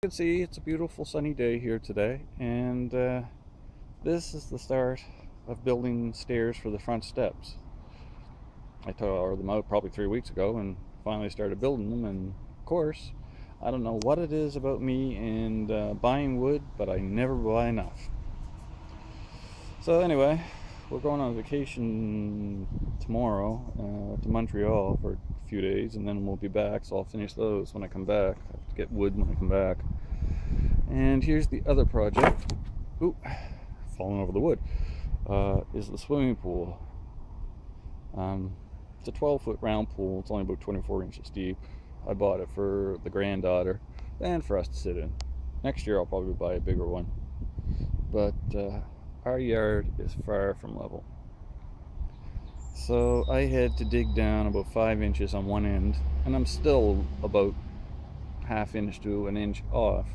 You can see it's a beautiful sunny day here today, and this is the start of building stairs for the front steps. I tore them out probably 3 weeks ago and finally started building them, and of course I don't know what it is about me and buying wood, but I never buy enough. So anyway, we're going on vacation tomorrow to Montreal for a few days, and then we'll be back, so I'll finish those when I come back. I have to get wood when I come back. And here's the other project. Ooh, falling over the wood. Is the swimming pool. It's a 12-foot round pool. It's only about 24 inches deep. I bought it for the granddaughter and for us to sit in. Next year I'll probably buy a bigger one. But our yard is far from level. So I had to dig down about 5 inches on one end, and I'm still about ½ inch to an inch off.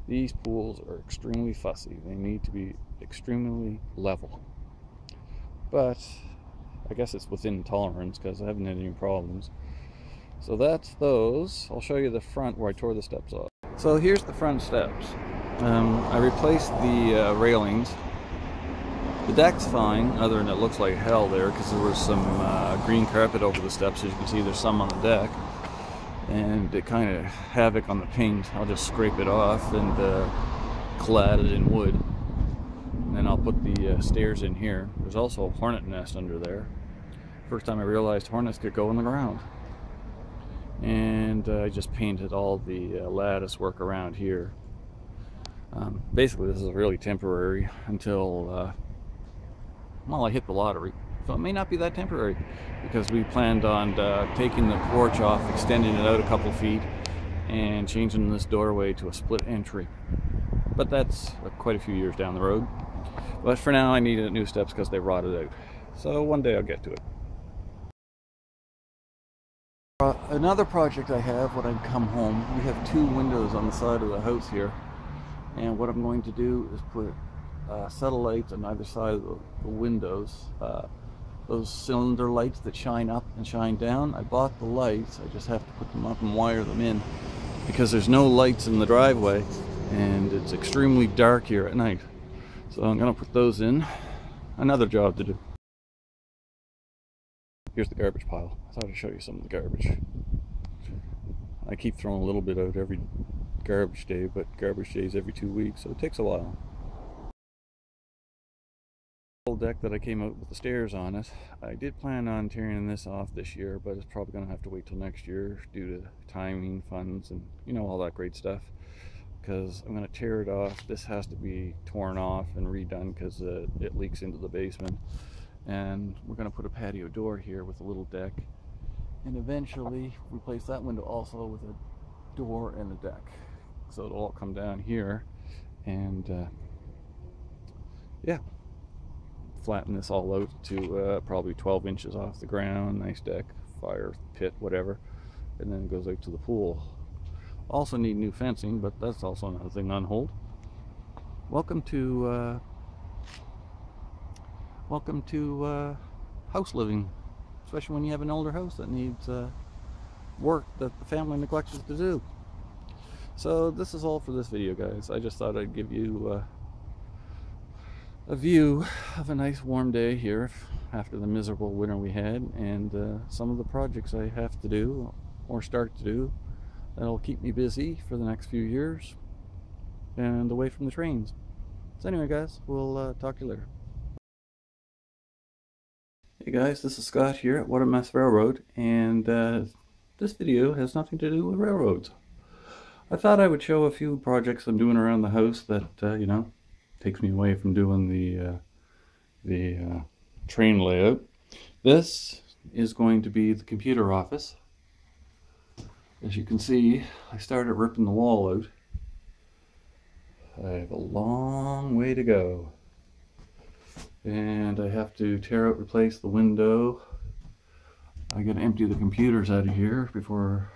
These pools are extremely fussy. They need to be extremely level. But I guess it's within tolerance because I haven't had any problems. So that's those. I'll show you the front where I tore the steps off. So here's the front steps. I replaced the railings. The deck's fine, other than it looks like hell there because there was some green carpet over the steps. As you can see, there's some on the deck, and it kind of havoc on the paint. I'll just scrape it off and clad it in wood, and then I'll put the stairs in here. There's also a hornet nest under there. First time I realized hornets could go in the ground. And I just painted all the lattice work around here. Basically this is really temporary until well, I hit the lottery. So it may not be that temporary, because we planned on taking the porch off, extending it out a couple feet, and changing this doorway to a split entry. But that's quite a few years down the road. But for now I needed new steps because they rotted out. So one day I'll get to it. Another project I have when I come home, we have 2 windows on the side of the house here. And what I'm going to do is put satellites on either side of the windows. Those cylinder lights that shine up and shine down. I bought the lights, I just have to put them up and wire them in because there's no lights in the driveway and it's extremely dark here at night. So I'm going to put those in. Another job to do. Here's the garbage pile. I thought I'd show you some of the garbage. I keep throwing a little bit out every garbage day, but garbage days every 2 weeks, so it takes a while. Deck that I came out with the stairs on it. I did plan on tearing this off this year, but it's probably going to have to wait till next year due to timing, funds, and you know, all that great stuff, because I'm going to tear it off. This has to be torn off and redone because it leaks into the basement, and we're going to put a patio door here with a little deck, and eventually replace that window also with a door and a deck, so it'll all come down here, and yeah, flatten this all out to probably 12 inches off the ground. Nice deck, fire pit, whatever, and then it goes out to the pool. Also need new fencing, but that's also another thing on hold. Welcome to house living, especially when you have an older house that needs work that the family neglects to do. So this is all for this video, guys. I just thought I'd give you a view of a nice warm day here after the miserable winter we had, and some of the projects I have to do or start to do that'll keep me busy for the next few years and away from the trains. So anyway, guys, we'll talk to you later. Hey guys, this is Scott here at What a Mess Railroad, and this video has nothing to do with railroads. I thought I would show a few projects I'm doing around the house that you know, takes me away from doing the train layout. This is going to be the computer office. As you can see, I started ripping the wall out. I have a long way to go, and I have to tear out, replace the window. I gotta empty the computers out of here before,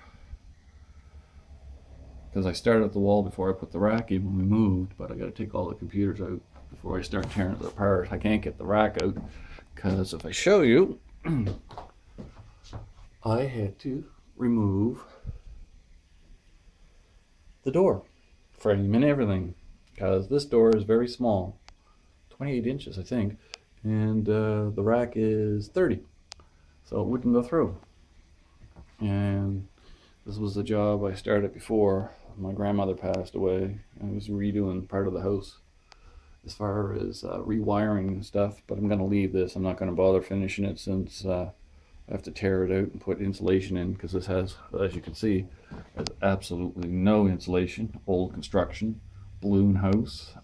because I started the wall before I put the rack in when we moved, but I gotta take all the computers out before I start tearing it apart. I can't get the rack out because if I show you, I had to remove the door. frame and everything, because this door is very small, 28 inches I think, and the rack is 30, so it wouldn't go through. And this was the job I started before my grandmother passed away. I was redoing part of the house as far as rewiring and stuff, but I'm going to leave this. I'm not going to bother finishing it since I have to tear it out and put insulation in, because this has, as you can see, has absolutely no insulation. Old construction, balloon house.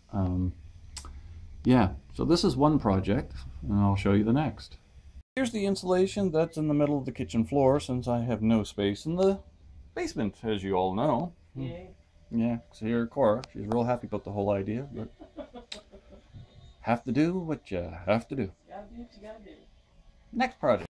Yeah, so this is one project, and I'll show you the next. Here's the insulation that's in the middle of the kitchen floor, since I have no space in the basement, as you all know. Yeah. Yeah, so here Cora, she's real happy about the whole idea, but have to do what you have to do. You gotta do what you gotta do. Next project.